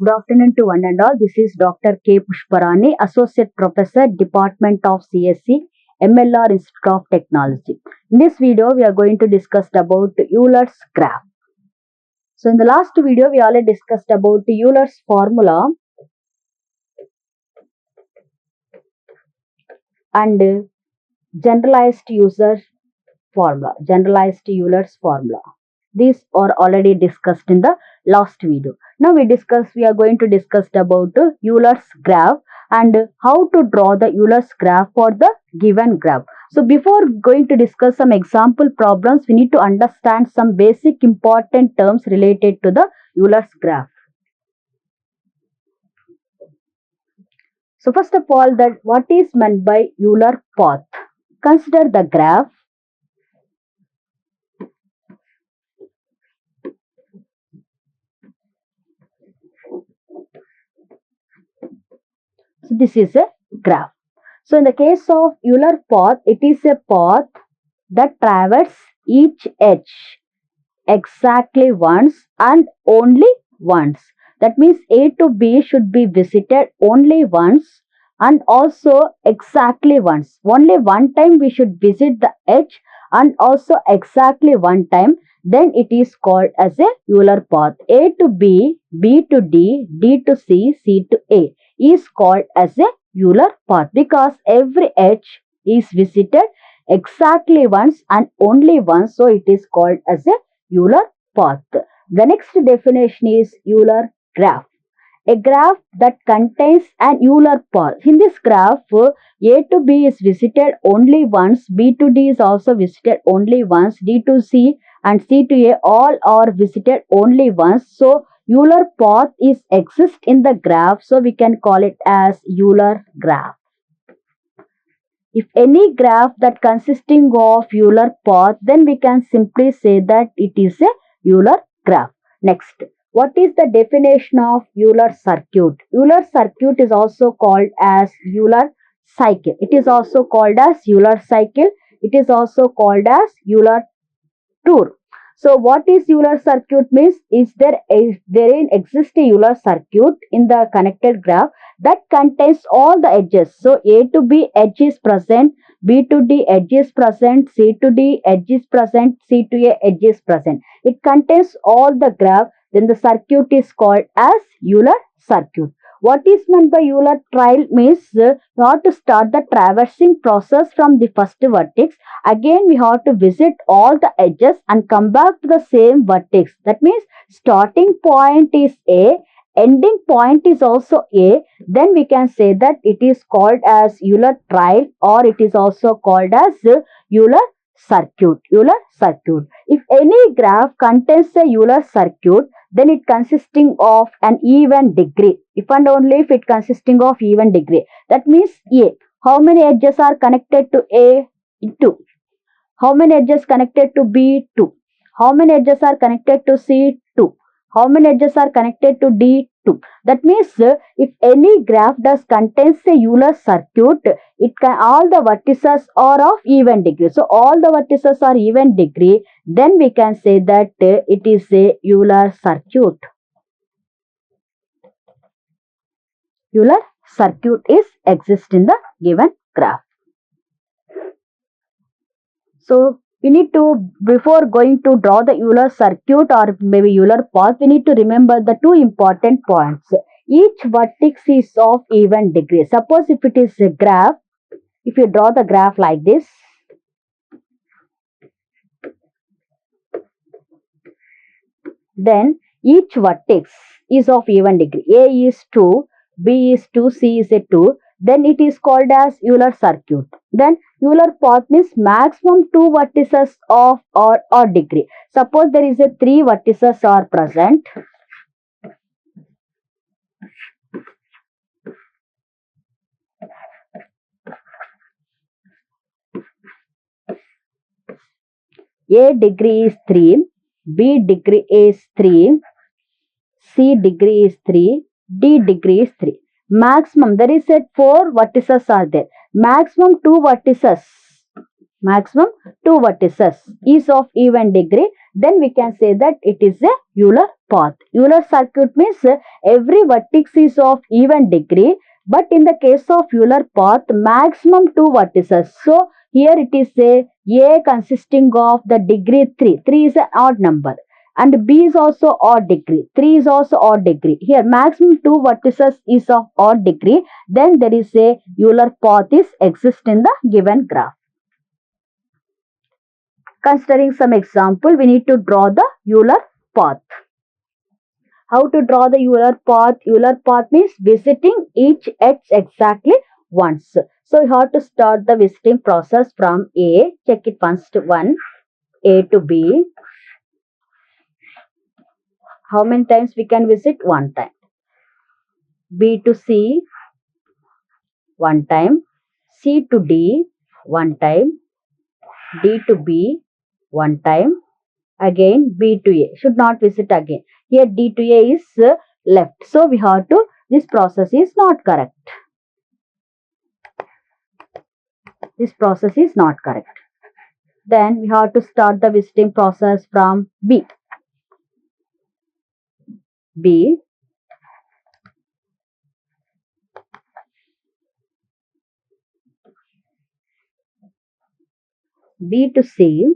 Good afternoon to one and all. This is Dr. K. Pushpa Rani, Associate Professor, Department of CSC, MLR Institute of Technology. In this video, we are going to discuss about Euler's graph. So, in the last video, we already discussed about Euler's formula and generalized Euler's formula. These are already discussed in the last video. Now we are going to discuss about Euler's graph and how to draw the Euler's graph for the given graph. So before going to discuss some example problems, we need to understand some basic important terms related to the Euler's graph. So first of all, that what is meant by Euler path? Consider the graph. So this is a graph. So in the case of Euler path, it is a path that traverses each edge exactly once and only once. That means A to B should be visited only once and also exactly once. Only one time we should visit the edge and also exactly one time. Then it is called as a Euler path. A to B, B to D, D to C, C to A is called as a Euler path because every edge is visited exactly once and only once. So it is called as a Euler path. The next definition is Euler graph. A graph that contains an Euler path. In this graph, A to B is visited only once, B to D is also visited only once, D to C and C to A all are visited only once. So Euler path is exist in the graph, so we can call it as Euler graph. If any graph that consisting of Euler path, then we can simply say that it is a Euler graph. Next, what is the definition of Euler circuit? Euler circuit is also called as Euler cycle. It is also called as Euler cycle. It is also called as Euler tour. So what is Euler circuit means? Is there exists a Euler circuit in the connected graph that contains all the edges. So A to B edge is present, B to D edge is present, C to D edge is present, C to A edge is present. It contains all the graph. Then the circuit is called as Euler circuit. What is meant by Euler trial means you have to start the traversing process from the first vertex. Again, we have to visit all the edges and come back to the same vertex. That means starting point is A, ending point is also A. Then we can say that it is called as Euler trial or it is also called as Euler circuit. Euler circuit. If any graph contains a Euler circuit, then it consisting of an even degree. If and only if it consisting of even degree. That means A. How many edges are connected to A? 2. How many edges connected to B? 2. How many edges are connected to C? 2. How many edges are connected to D? 2. That means if any graph does contains a Euler circuit, it can all the vertices are of even degree. So all the vertices are even degree. Then we can say that it is a Euler circuit. Euler circuit is exist in the given graph. So we need to, before going to draw the Euler circuit or maybe Euler path, we need to remember the two important points. Each vertex is of even degree. Suppose if it is a graph, if you draw the graph like this, then each vertex is of even degree. A is 2, B is 2, C is a 2. Then it is called as Euler circuit. Then Euler path means maximum 2 vertices of or degree. Suppose there is a 3 vertices are present. A degree is 3, B degree is 3, C degree is 3, D degree is 3. Maximum, there is a 4 vertices are there. Maximum 2 vertices maximum two vertices is of even degree, then we can say that it is a Euler path. Euler circuit means every vertex is of even degree, but in the case of Euler path, maximum two vertices. So here it is a consisting of the degree 3. 3 is an odd number. And B is also odd degree. 3 is also odd degree. Here maximum two vertices is of odd degree. Then there is a Euler path is exist in the given graph. Considering some example, we need to draw the Euler path. How to draw the Euler path? Euler path means visiting each edge exactly once. So you have to start the visiting process from A. Check it once. A to B. How many times we can visit? One time. B to C, one time. C to D, one time. D to B, one time. Again B to A. Should not visit again. Here D to A is left. So we have to, this process is not correct. This process is not correct. Then we have to start the visiting process from B. B. B to C.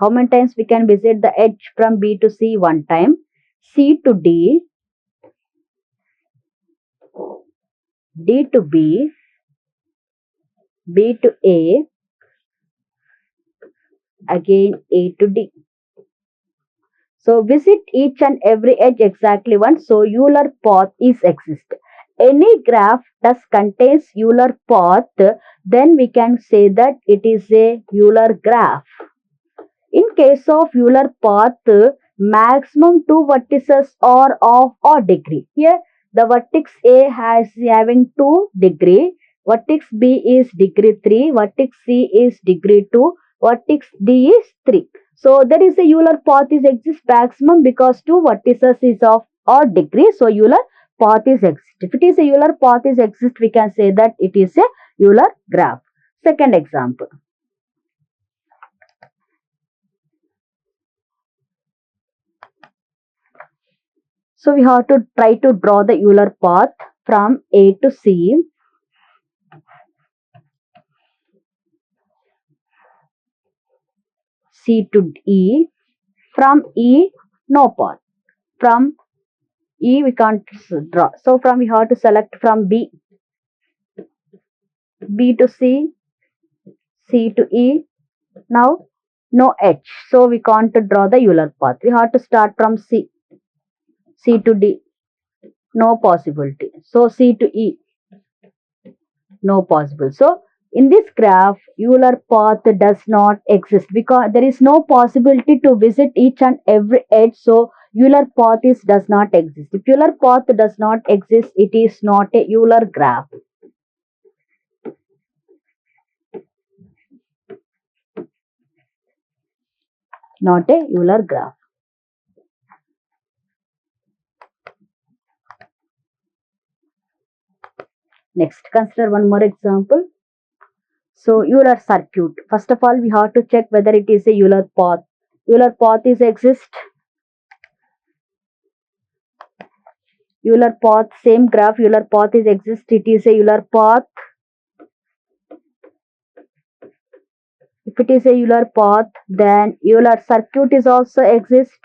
How many times we can visit the edge from B to C? One time. C to D. D to B. B to A. Again A to D. So visit each and every edge exactly once. So Euler path is exist. Any graph that contains Euler path, then we can say that it is a Euler graph. In case of Euler path, maximum two vertices are of odd degree. Here the vertex A has having 2 degree, vertex B is degree 3, vertex C is degree 2, vertex D is 3. So there is a Euler path is exist maximum because 2 vertices is of odd degree. So Euler path is exist. If it is a Euler path is exist, we can say that it is a Euler graph. Second example. So we have to try to draw the Euler path from A to C. C to E. From E, no path. From E, we can't draw. So from we have to select from B. B to C. C to E. Now, no H. So we can't draw the Euler path. We have to start from C. C to D. No possibility. So C to E. No possible. So in this graph, Euler path does not exist because there is no possibility to visit each and every edge. So Euler path does not exist. If Euler path does not exist, it is not a Euler graph. Not a Euler graph. Next, consider one more example. So Euler circuit. First of all, we have to check whether it is a Euler path. Euler path is exist. Euler path, same graph, Euler path is exist. It is a Euler path. If it is a Euler path, then Euler circuit is also exist.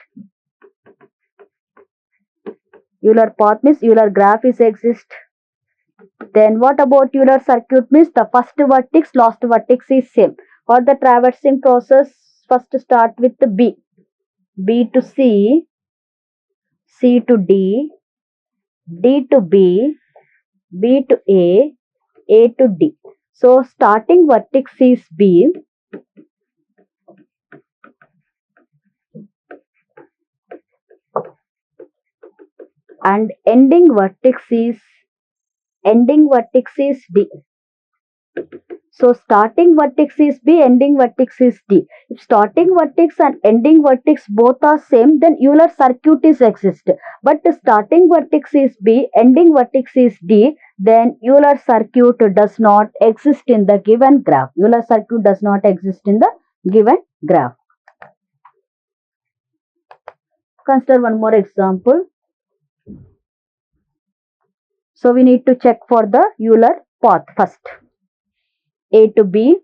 Euler path means Euler graph is exist. Then what about Euler circuit means the first vertex, last vertex is same. For the traversing process, first start with the B. B to C, C to D, D to B, B to A to D. So starting vertex is B. And ending vertex is D. So starting vertex is B, ending vertex is D. If starting vertex and ending vertex both are same, then Euler circuit is exist. But the starting vertex is B, ending vertex is D, then Euler circuit does not exist in the given graph. Euler circuit does not exist in the given graph. Consider one more example. So we need to check for the Euler path first. A to B,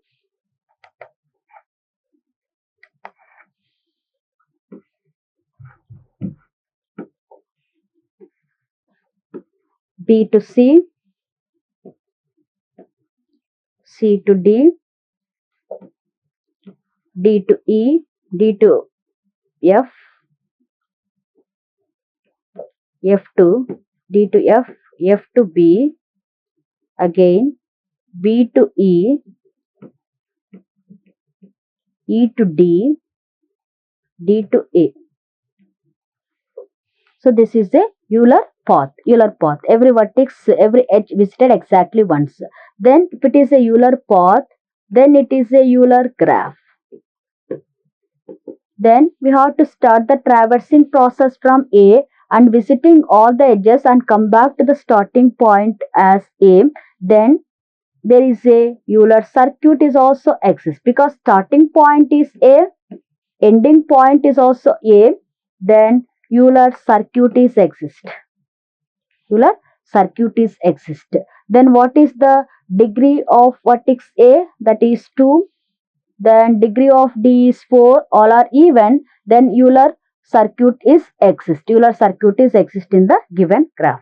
B to C, C to D, D to E, D to F, F to D to F, F to B, again B to E, E to D, D to A. So this is a Euler path. Euler path. Every vertex, every edge visited exactly once. Then if it is a Euler path, then it is a Euler graph. Then we have to start the traversing process from A and visiting all the edges and come back to the starting point as A. Then there is a Euler circuit is also exists because starting point is A, ending point is also A. Then Euler circuit is exist. Euler circuit is exist. Then what is the degree of vertex A? That is 2. Then degree of D is 4. All are even. Then Euler circuit is exist. Euler circuit is exist in the given graph.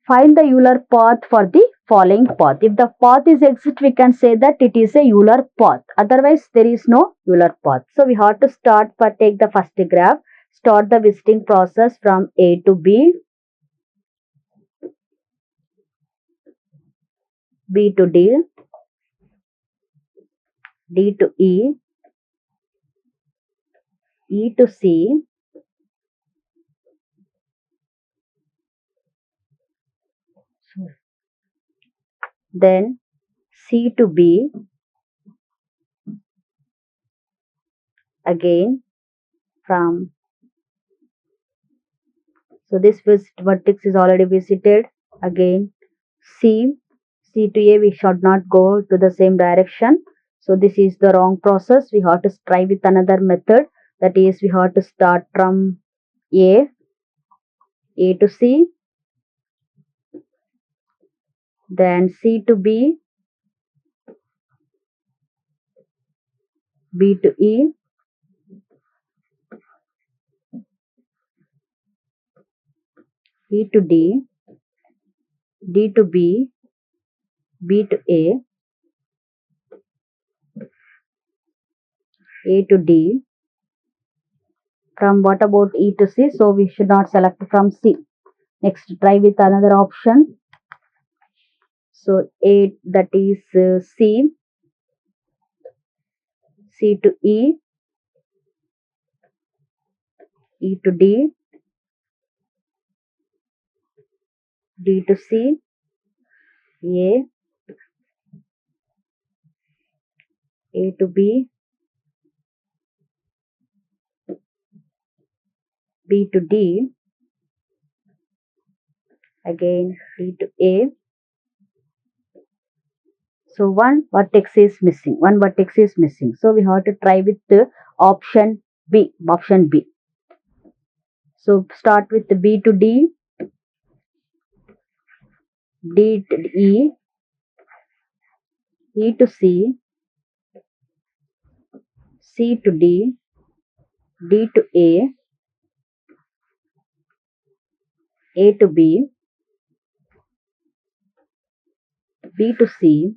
Find the Euler path for the following path. If the path is exist, we can say that it is a Euler path. Otherwise, there is no Euler path. So we have to start for take the first graph. Start the visiting process from A to B, B to D, D to E, E to C, then C to B, again from, so this vertex is already visited, again C, C to A, we should not go to the same direction. So this is the wrong process. We have to try with another method. That is, we have to start from A to C, then C to B, B to E, E to D, D to B, B to A to D. From what about E to C? So we should not select from C. Next, try with another option. So A, that is C, C to E, E to D, D to C, A to B, B to D, again D to A. So one vertex is missing. One vertex is missing. So we have to try with the option B. Option B. So start with the B to D, D to E, E to C, C to D, D to A to B, B to C,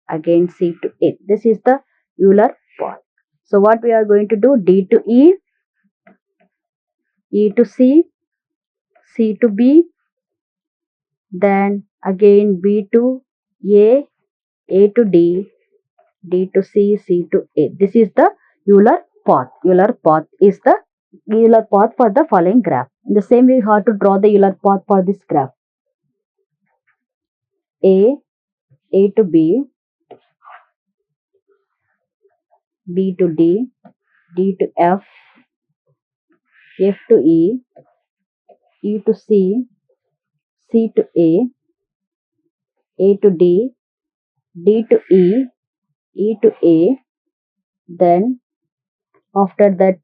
again C to A. This is the Euler path. So what we are going to do, D to E, E to C, C to B, then again B to A to D, D to C, C to A. This is the Euler path. Euler path is the Euler path for the following graph. In the same way, we have to draw the Euler path for this graph. A to B, B to D, D to F, F to E, E to C, C to A to D, D to E to A. Then after that,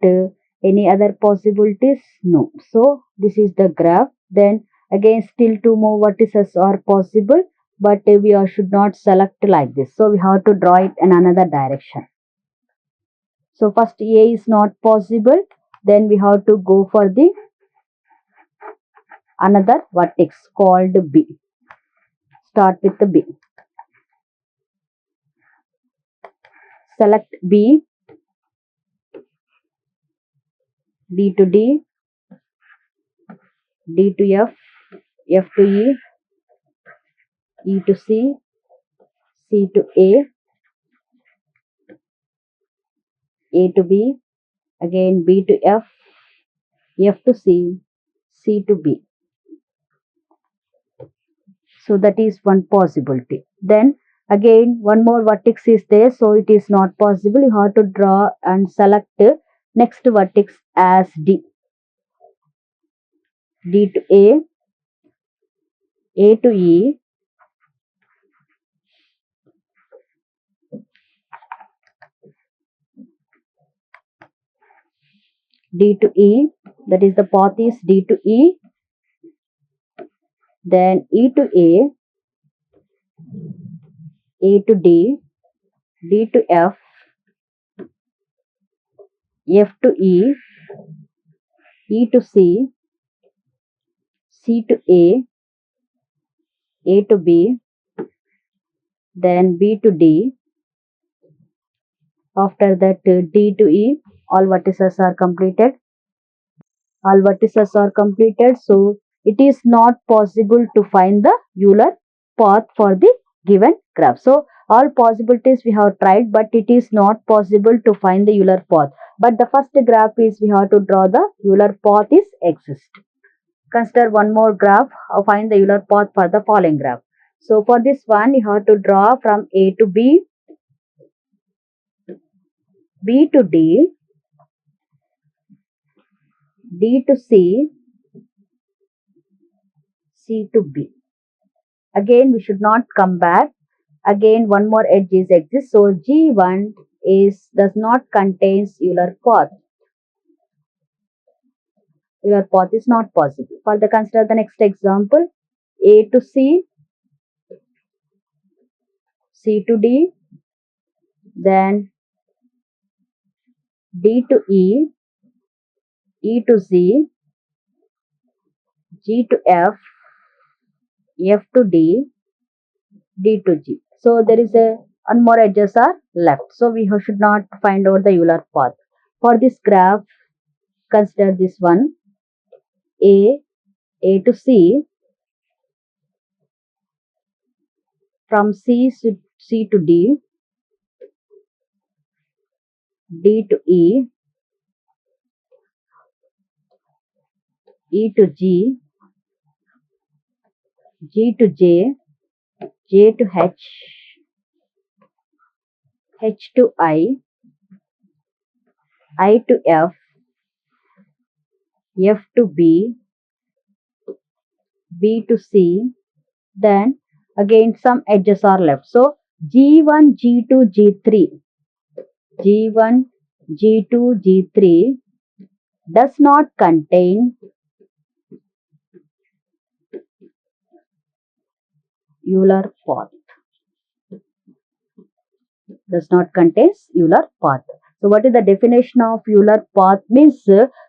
any other possibilities? No. So this is the graph. Then again, still two more vertices are possible, but we should not select like this. So we have to draw it in another direction. So first A is not possible. Then we have to go for the another vertex called B. Start with the B. Select B, B to D, D to F, F to E to C, C to A to B, again B to F to C to B. So that is one possibility. Then again one more vertex is there, so it is not possible. You have to draw and select next vertex as D. D to A to E, D to E, that is the path is D to E, then E to A to D, D to F, F to E to C to A to B, then B to D. After that, D to E, all vertices are completed. All vertices are completed, so it is not possible to find the Euler path for the given graph. So all possibilities we have tried, but it is not possible to find the Euler path. But the first graph is we have to draw the Euler path is exist. Consider one more graph, find the Euler path for the following graph. So for this one, you have to draw from A to B, B to D, D to C, C to B. Again, we should not come back. Again, one more edge is exists. So G1 does not contains Euler path. Euler path is not possible. Further, consider the next example: A to C, C to D, then D to E to Z, G to F to D, D to G. So there is a one more edges are left. So we should not find out the Euler path. For this graph, consider this one: A to C, from C to D, D to E to G, G to J, J to H to I to F to B, B to C. Then again some edges are left. So G1, G2, G3, G1, G2, G3 does not contain Euler path. Does not contains Euler path. So what is the definition of Euler path? Means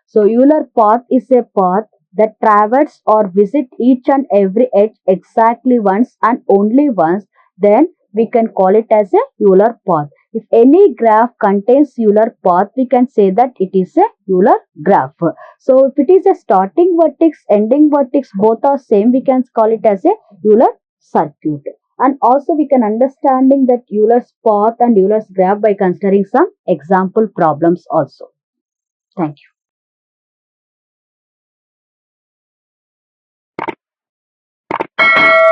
so Euler path is a path that traverse or visit each and every edge exactly once and only once. Then we can call it as a Euler path. If any graph contains Euler path, we can say that it is a Euler graph. So if it is a starting vertex, ending vertex, both are same, we can call it as a Euler circuit. And also we can understanding that Euler's path and Euler's graph by considering some example problems also. Thank you.